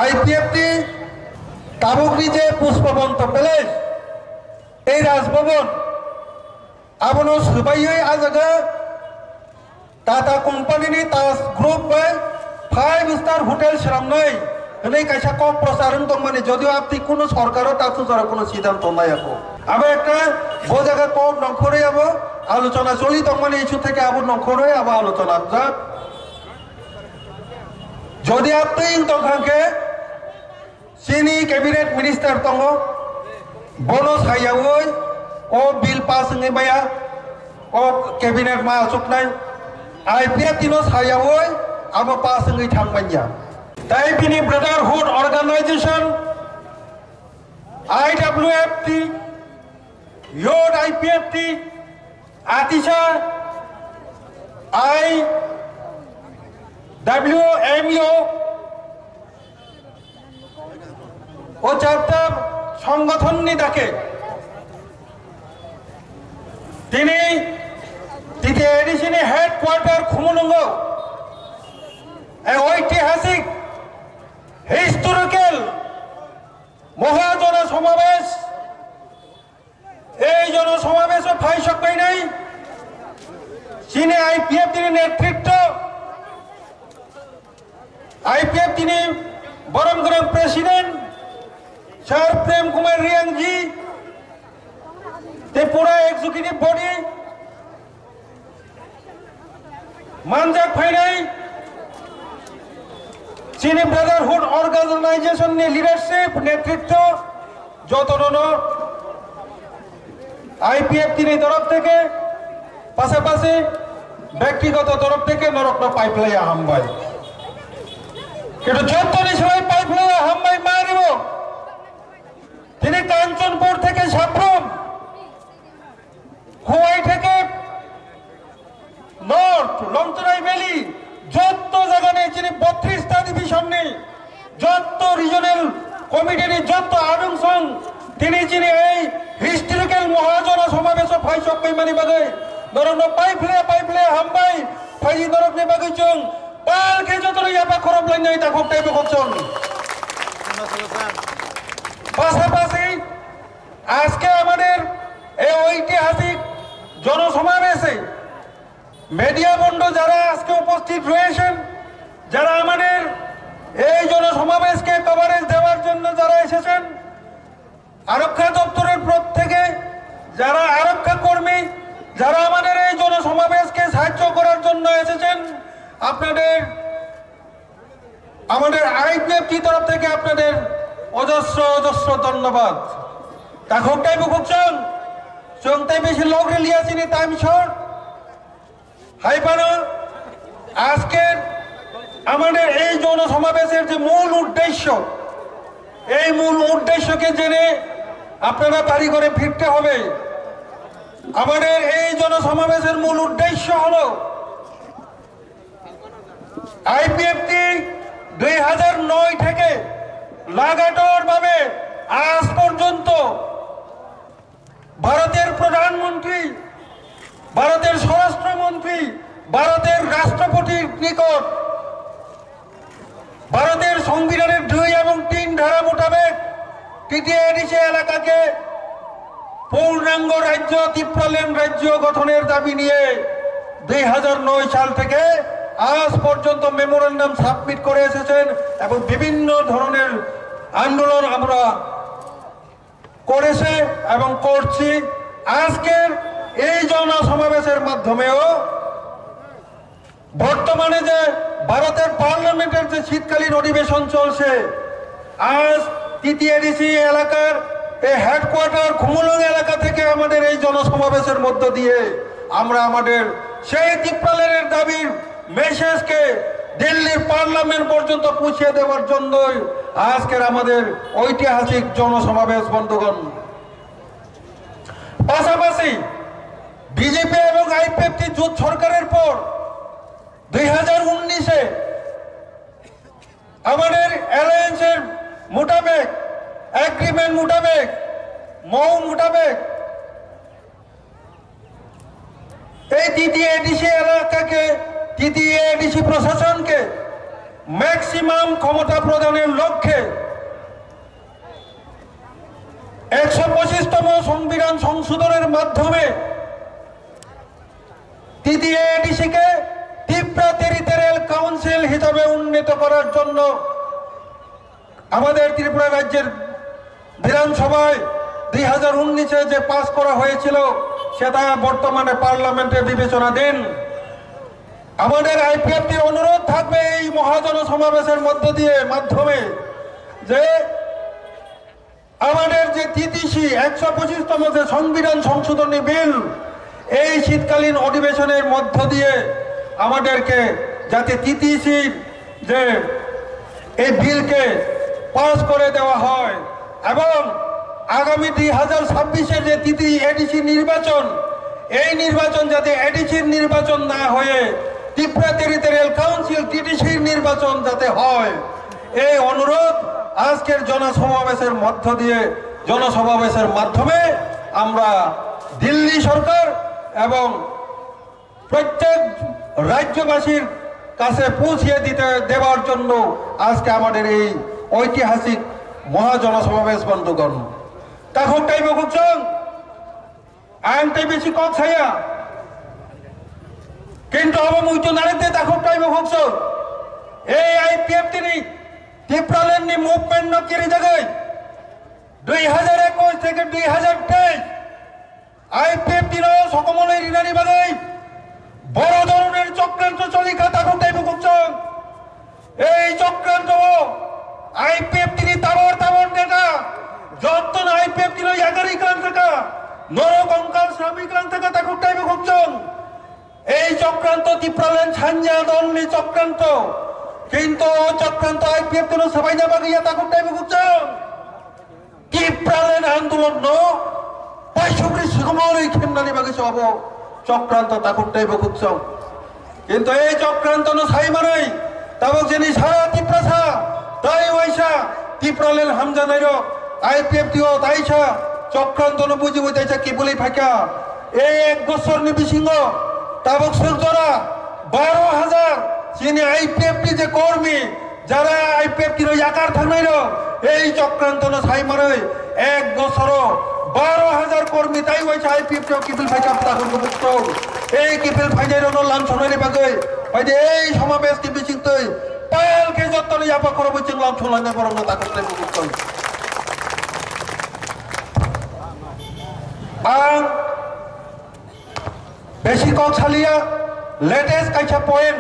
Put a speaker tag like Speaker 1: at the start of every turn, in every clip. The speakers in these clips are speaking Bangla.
Speaker 1: আইপিএফটি তাবুকনি যে পুষ্পবন্ত প্যালেস এই রাজভবন আবনো সুবাইयै আজাga টাটা কোম্পানিनि ताज ग्रुप बै 5 स्टार হোটেল সেরামনাই হनै কাইসা কক প্রচারণ দংমানে যদিও আপনি কোন সরকারও তাতু যারা কোন সিদ্ধান্ত নাইয়াকো আবার একটা বো জায়গা কক নখরে আবো আলোচনা চলি দংমানে ইস্যু থেকে আবো নখরে আবো আলোচনা যা যদি আপনি তংখাকে চিনি ক্যাবিনেট মিনিস্টার দङ বনো সাইয়াवै ও বিল পাস হङै बाया ও ক্যাবিনেট मा आसुकनाय आईपीएफ दिनो सायावै आबो पास हङै थांबायया ताई बिनि ब्रादारहुड अर्गानाइजेशन आईडब्ल्यूएफटी योड आईपीएफटी आतिशा आई डब्ल्यूएमओ ও চারটা সংগঠন ডাকে তিনি তৃতীয় এডিশনে হেডকোয়ার্টার খুমুলুঙ্গ ঐতিহাসিক হিস্টোরিক্যাল মহাজন সমাবেশ এই জনসমাবেশে ফাইসক পাই নাই চীনে আইপিএফ তিনি নেতৃত্ব আইপিএফ তিনি বরম গরম প্রেসিডেন্ট सर प्रेम कुमार रियांग जी ते पूरा एग्जीक्यूटिव बॉडी मानजाक फाइनाई चीनी ब्रादारहुड ऑर्गेनाइजेशन ने लीडरशिप नेतृत्व যতজন আইপিএফ তিনি তরফ থেকে পাশাপাশি ব্যক্তিগত তরফ থেকে নরকনা পাইপলাইয়া হামবাই কিন্তু যতনি সবাই পাইপলাইয়া হামবাই মারিব তিনি কাঞ্চনপুর থেকে সাপ্রম খোয়াই থেকে নর্থ লংতরাই ভ্যালি যত জায়গা নেই তিনি 32টা ডিভিশন নেই যত রিজনাল কমিটির যত আদংসং তিনি যিনি এই হিস্টোরিক্যাল মহাজন সমাবেশ ফাইসক কইমানি বাগে নরন পাইফলে হামবাই ফাইজি নরকনি বাগে চং পালকে যত ইয়াবা খরব লাইনাই তা খুব টাইপে করছন পাশাপাশি আজকে আমাদের এই ঐতিহাসিক জনসমাবেশে মিডিয়া বন্ধু যারা আজকে উপস্থিত রয়েছেন যারা আমাদের এই জনসমাবেশকে কভারেজ দেওয়ার জন্য যারা এসেছেন আরক্ষা দপ্তরের প্রত্যেকে যারা আরক্ষা কর্মী যারা আমাদের এই জনসমাবেশকে সাহায্য করার জন্য এসেছেন আপনাদের আমাদের আইপিএফটি তরফ থেকে আপনাদের অজস্র অজস্র ধন্যবাদ তাখটাই বুকচন চংতাই বেশি লোক লিয়াছিনি টাইম শর্ট হাইপানো আজকের আমাদের এই জনসমাবেশের যে মূল উদ্দেশ্য এই মূল উদ্দেশ্যকে জেনে আপনারা বাড়ি করে ফিরতে হবে আমাদের এই জনসমাবেশের মূল উদ্দেশ্য হলো আইপিএফটি 2009 থেকে লাগাতার ভাবে আজ পর্যন্ত ভারতের প্রধানমন্ত্রী ভারতের স্বরাষ্ট্রমন্ত্রী ভারতের রাষ্ট্রপতির নিকট ভারতের সংবিধানের 2 এবং 3 ধারা মোতাবেক তৃতীয় এডিসি এলাকাকে পূর্ণাঙ্গ রাজ্য ত্রিপুরাল্যান্ড রাজ্য গঠনের দাবি নিয়ে 2009 সাল থেকে আজ পর্যন্ত মেমোরেন্ডাম সাবমিট করে এসেছেন এবং বিভিন্ন ধরনের আন্দোলন আমরা করেছে এবং করছি আজকের এই জনসমাবেশের মাধ্যমেও বর্তমানে যে ভারতের পার্লামেন্টের যে শীতকালীন অধিবেশন চলছে আজ তৃতীয় এডিসি এলাকার এই হেডকোয়ার্টার খুমুলুং এলাকা থেকে আমাদের এই জনসমাবেশের মধ্য দিয়ে আমরা আমাদের সেই ত্রিপুরাল্যান্ডের দাবির মেসেজকে দিল্লির পার্লামেন্ট পর্যন্ত পৌঁছে দেওয়ার জন্যই আজকের আমাদের ঐতিহাসিক জনসমাবেশ বন্ধুগণ পাশাপাশি বিজেপি এবং আইপিএফটি জোট সরকারের পর 2019-এ আমাদের অ্যালায়েন্সের মোতাবেক এগ্রিমেন্ট মোতাবেক মৌ মোতাবেক এই তৃতীয় এডিসি এলাকাকে তৃতীয় এডিসি প্রশাসনকে ম্যাক্সিমাম ক্ষমতা প্রদানের লক্ষ্যে 125তম সংবিধান সংশোধনের মাধ্যমে তৃতীয় এডিসিকে ত্রিপুরা টেরিটোরিয়াল কাউন্সিল হিসাবে উন্নীত করার জন্য আমাদের ত্রিপুরা রাজ্যের বিধানসভায় 2019-এ যে পাস করা হয়েছিল সেটা বর্তমানে পার্লামেন্টে বিবেচনাধীন। আমাদের আইপিএফটির অনুরোধ থাকবে এই মহাজন সমাবেশের মাধ্যমে যে আমাদের যে TTC 125তম যে সংবিধান সংশোধনী বিল এই শীতকালীন অধিবেশনের মধ্য দিয়ে আমাদেরকে যাতে TTC যে এই বিলকে পাস করে দেওয়া হয় এবং আগামী 2026-এর যে তৃতীয় এডিসি নির্বাচন এই নির্বাচন যাতে এডিসির নির্বাচন না হয়ে ত্রিপুরা টেরিটোরিয়াল কাউন্সিল TTCর নির্বাচন যাতে হয় এই অনুরোধ আজকের জনসমাবেশের মাধ্যমে আমরা দিল্লি সরকার এবং প্রত্যেক রাজ্যবাসীর কাছে পৌঁছিয়ে দেওয়ার জন্য আজকে আমাদের এই ঐতিহাসিক মহাজনসমাবেশ বন্ধুগণ তখন টাইম খুঁজছেন আইনটাই বেশি কক ছাইয়া কিন্তু আমার মুইতো নারীতে তখন টাইম খুঁজছ এই আইপিএফ তিনি ত্রিপুরালেন্ডনি মুভমেন্ট নকিরি জায়গায় 2021 থেকে 2023 আইপিএফ তিন সকমলের রিনারি বাগাই বড় ধরনের চক্রান্ত চলিকা তখন টাইম খুঁজছেন এই চক্রান্ত আইপিএফ তিনি তাবর নেতা যত আইপিএফ তিনি এগারিকান থাকা নরকঙ্কাল শ্রমিকান থাকা তখন টাইম খুঁজছেন এই চক্রান্ত ত্রিপুরালেন্ড ছাঞ্জা দলনি চক্রান্ত কিন্তু চক্রান্ত আইপিএফ তিন সবাই না বাগিয়া তখন টাইম খুঁজছেন ত্রিপুরালেন্ড আন্দোলন পাইসুগ্রি সকমল এই খেমনানি বাগিয়ে হব চক্রান্ত তখন টাইম খুঁজছেন কিন্তু এই চক্রান্ত সাই মারাই তাবক যিনি সারা ত্রিপুরা তাই ওইসা ত্রিপুরালেন্ড হামজা নাইর আইপিএফ দিও তাইসা চক্রান্ত বুঝি বুঝাইছা কি বলি ফাঁকা এই 1 বছর বিসিংহ তাবক সূর্যরা 12,000 যিনি আইপিএফ যে কর্মী যারা আইপিএফ টির আকার থাকনাইর এই চক্রান্ত সাই মারাই 1 বছর 12,000 কর্মী তাই ওইসা আইপিএফ কিপিল ফাইকা তখন বুঝত এই কিপিল ফাইজাইর লাঞ্ছনারি বাগে বাইদে এই সমাবেশ কি বিচিংতই পালকে যতনি আপা করব চিংলাম ছুলাঙ্গা করব তাকে বুঝত আং বেশি কক ছালিয়া লেটেস্ট কাইছা পয়েন্ট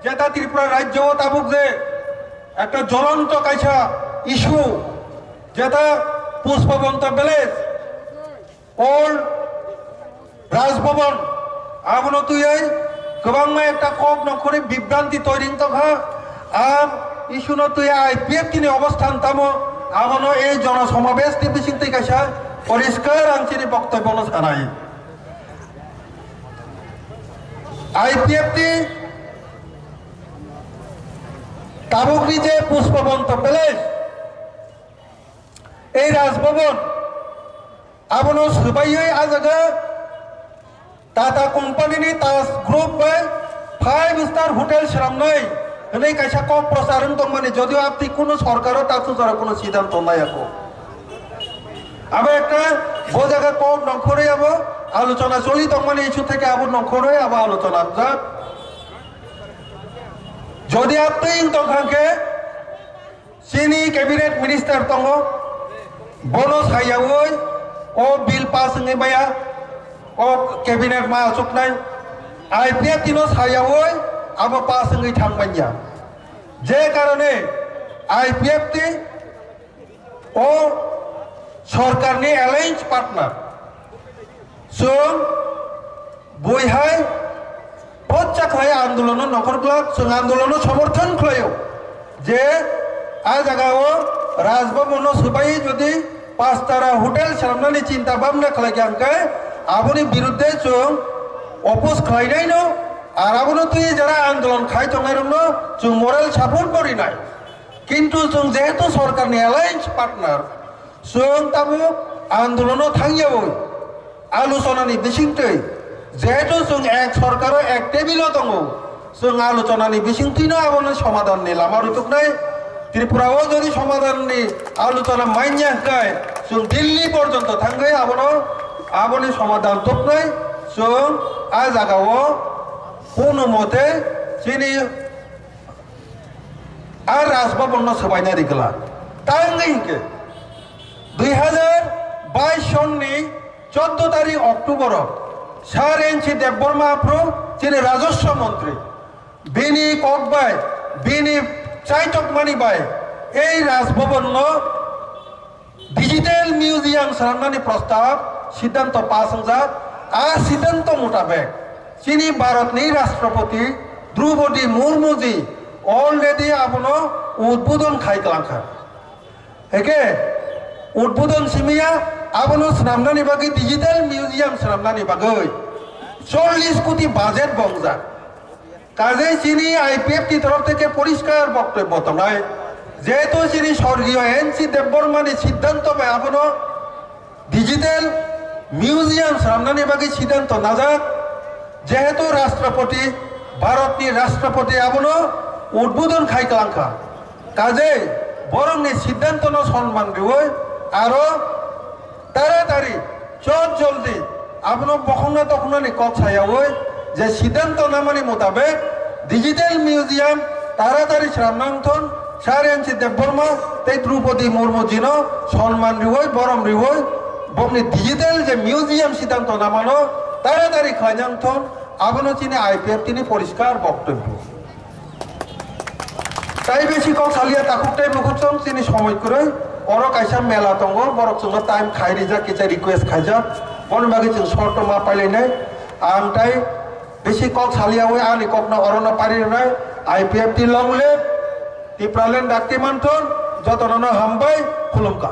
Speaker 1: যেটা ত্রিপুরা রাজ্য তাবুক যে একটা জ্বলন্ত কাইছা ইস্যু যেটা পুষ্পবন্ত ভিলেজ ওল্ড রাজভবন আবনো তুই গোबां একটা কক নখরে বিভ্রান্তি তৈরি তখা আর ইস্যু ন তুই আইপিএফ কিনে অবস্থান তামো আবনো এই জনসমাবেশ নি বিচিংতে কাইছা পরিষ্কার আংচিনি বক্তব্য জানাই আইপিএফ টি তাবুকরি যে পুষ্পবন্ত ভিলেজ এই রাজভবন আবনো সুবাইয়ে আজাগা টাটা কোম্পানি তাজ গ্রুপ বাই 5 স্টার হোটেল সামনাই হনে কাইসা কক প্রচারণ দংমানি যদিও আপনি কোনো সরকারও তাকু যারা কোনো সিদ্ধান্ত নাই আকো আবার একটা বো জায়গা কক নখরে আবো আলোচনা চলি দংমানি ইস্যু থেকে আবো নখরে আবো আলোচনা যাক যদি আপনি তংখাকে চিনি ক্যাবিনেট মিনিস্টার দङ বনো সাইয়াওই ও বিল পাস হঙै बाया ও ক্যাবিনেট মা আসুকনাই আইপিএফ তিনো সাইয়াওই আবো পাস হঙै थांबाया যে কারণে আইপিএফ টি ও সরকারনি অ্যালায়েন্স পার্টনার जों बयहाय बच्चा खाय आंदोलन नखरब्ला जों आंदोलन समर्थन खालायो जे आ जागाओ राजभवन सबाई जदि 5 तारा होटेल सामनानि चिंता भाबना खालायगांके आबोनि बिरुद्धे जों अपोज खालायनाय न আর আবনো তুই যারা আন্দোলন খাই তংনাইরন जों मोरेल सापर्ट करिनाय किन्तु जों जेहेतु सरकारनि अलायन्स पार्टनार जों ताबो आंदोलन थांयाबो आलोचनानि बिसिंतै जेहेतु जों एक सरकार एक टेबिल दङ जों आलोचनानि बिसिंतैनो आबोनो समाधाननि लामा रुजुकनाय त्रिपुराओ जदि समाधाननि आलोचना माइन्या हकाय जों दिल्ली पर्यन्त थांगै आबोनि समाधान थुपनाय जों आ जागाओ कोनो मते जोंनि आ राजभवन सोबायना दिगला तांगै हिंके 2022 सननि 14 तारिख अक्टोबर सार एनसी देबबर्मा आफ्रो जोंनि राजस्व मन्त्री बेनि ककबाय बेनि चाइटकमानि बाय এই রাজভবন ডিজিটাল মিউজিয়াম সারানানি প্রস্তাব সিদ্ধান্ত পাস হংজাক আ সিদ্ধান্ত মোতাবেক চিনি ভারতনি রাষ্ট্রপতি দ্রৌপদী মুর্মুজি অলরেডি আবনো উদ্বোধন খাইকলাংখা একে উদ্বোধন সিমিয়া আবনো সারামনানি বাকি ডিজিটাল মিউজিয়াম সারামনানি বাগৈ 40 কোটি বাজেট বংজা কাজে চিনি আইপিএফটি তরফ থেকে পরিষ্কার বক্তব্য তনায় যেহেতু যিনি স্বর্গীয় এনসি দেববর্মানি সিদ্ধান্ত পায় আপনো ডিজিটাল মিউজিয়াম সামনানি বাকি সিদ্ধান্ত না যাক যেহেতু রাষ্ট্রপতি ভারতনি রাষ্ট্রপতি আপনো উদ্বোধন খাইকলাংখা কাজে বরংনি সিদ্ধান্ত ন সম্মান দিবই আরো তাড়াতাড়ি জলদি আপনো বখনা তখনানি কথায়াওই যে সিদ্ধান্ত নামানি মোতাবেক ডিজিটাল মিউজিয়াম তাড়াতাড়ি সামনাংথন সার এনসি দেববর্মা তাই দ্রৌপদী মুর্মু জিন সম্মান রিবই বরম রিবই বমনি ডিজিটাল যে মিউজিয়াম সিদ্ধান্ত নামানো তাড়াতাড়ি খাইনাংথন আবনো চিনি আইপিএফ তিনি পরিষ্কার বক্তব্য তাই বেশি কম সালিয়া তাকুকটাই মুখুচন তিনি সময় করে অর কাইসা মেলা দङ বরক जों টাইম খাইরিজা কিচা রিকোয়েস্ট খাইজা বন বাকি जों শর্ত মা পাইলাইনাय आंटाय बेसि कल सालियावै आंनि ककना अरना पारिनाय आइपिएफ टी लंले टिप्रालेन डाक्ति मानथन जतननो हामबाय खुलुमका